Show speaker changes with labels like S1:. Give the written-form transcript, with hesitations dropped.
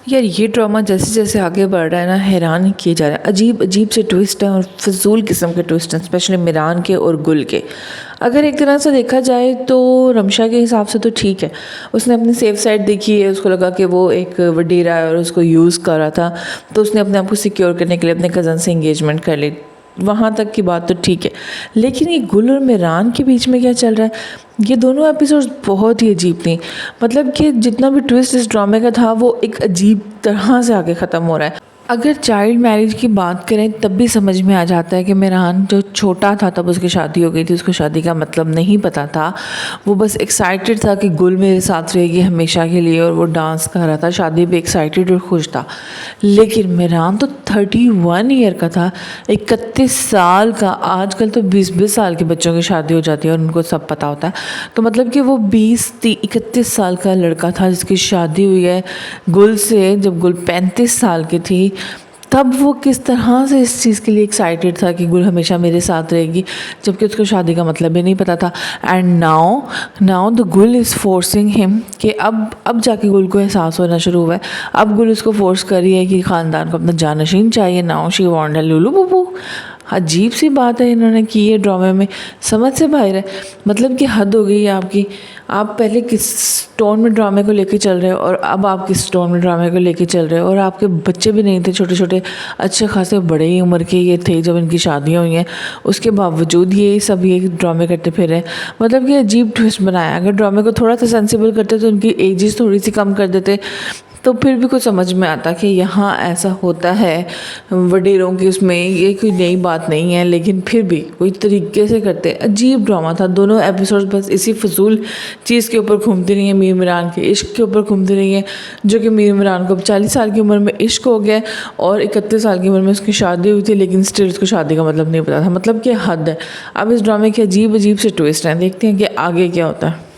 S1: यार ये ड्रामा जैसे जैसे आगे बढ़ रहा है ना, हैरान किए जा रहा है। अजीब अजीब से ट्विस्ट हैं और फजूल किस्म के ट्विस्ट हैं, स्पेशली मिरान के और गुल के। अगर एक तरह से देखा जाए तो रमशा के हिसाब से तो ठीक है, उसने अपनी सेफ साइड देखी है। उसको लगा कि वो एक वडीरा है और उसको यूज़ कर रहा था, तो उसने अपने आप को सिक्योर करने के लिए अपने कज़न से इंगेजमेंट कर ली। वहाँ तक की बात तो ठीक है, लेकिन ये गुल और मिरान के बीच में क्या चल रहा है? ये दोनों एपिसोड्स बहुत ही अजीब थी। मतलब कि जितना भी ट्विस्ट इस ड्रामे का था वो एक अजीब तरह से आगे ख़त्म हो रहा है। अगर चाइल्ड मैरिज की बात करें तब भी समझ में आ जाता है कि मिरान जो छोटा था तब उसकी शादी हो गई थी, उसको शादी का मतलब नहीं पता था। वो बस एक्साइटेड था कि गुल मेरे साथ रहेगी हमेशा के लिए, और वो डांस कर रहा था, शादी भी एक्साइटेड और खुश था। लेकिन मिरान तो 31 ईयर का था, 31 साल का। आजकल तो 20-20 साल के बच्चों की शादी हो जाती है और उनको सब पता होता है। तो मतलब कि वो 31 साल का लड़का था जिसकी शादी हुई है गुल से जब गुल 35 साल की थी। तब वो किस तरह से इस चीज़ के लिए एक्साइटेड था कि गुल हमेशा मेरे साथ रहेगी, जबकि उसको शादी का मतलब भी नहीं पता था। एंड नाउ द गुल इज़ फोर्सिंग हिम कि अब जाके गुल को एहसास होना शुरू हुआ है। अब गुल उसको फोर्स कर रही है कि ख़ानदान को अपना जानशीन चाहिए। नाउ शी वांट अ लुलू बुबू। अजीब सी बात है इन्होंने की है ड्रामे में, समझ से बाहर है। मतलब कि हद हो गई है आपकी। आप पहले किस टोन में ड्रामे को लेके चल रहे हो और अब आप किस टोन में ड्रामे को लेके चल रहे हो। और आपके बच्चे भी नहीं थे, छोटे छोटे अच्छे खासे बड़े ही उम्र के ये थे जब इनकी शादियाँ हुई हैं, उसके बावजूद ये सब ये ड्रामे करते फिर रहे। मतलब कि अजीब ट्विस्ट बनाया। अगर ड्रामे को थोड़ा सा सेंसिबल करते तो उनकी एजेस थोड़ी सी कम कर देते तो फिर भी कुछ समझ में आता कि यहाँ ऐसा होता है वडेरों की, उसमें ये कोई नई बात नहीं है, लेकिन फिर भी कोई तरीके से करते। अजीब ड्रामा था। दोनों एपिसोड बस इसी फजूल चीज़ के ऊपर घूमती रही हैं, मीर इमरान के इश्क के ऊपर घूमती रही हैं, जो कि मीर इमरान को अब 40 साल की उम्र में इश्क हो गया और 31 साल की उम्र में उसकी शादी हुई थी, लेकिन स्टिल उसको शादी का मतलब नहीं पता था। मतलब कि हद है। अब इस ड्रामे के अजीब अजीब से ट्विस्ट हैं, देखते हैं कि आगे क्या होता है।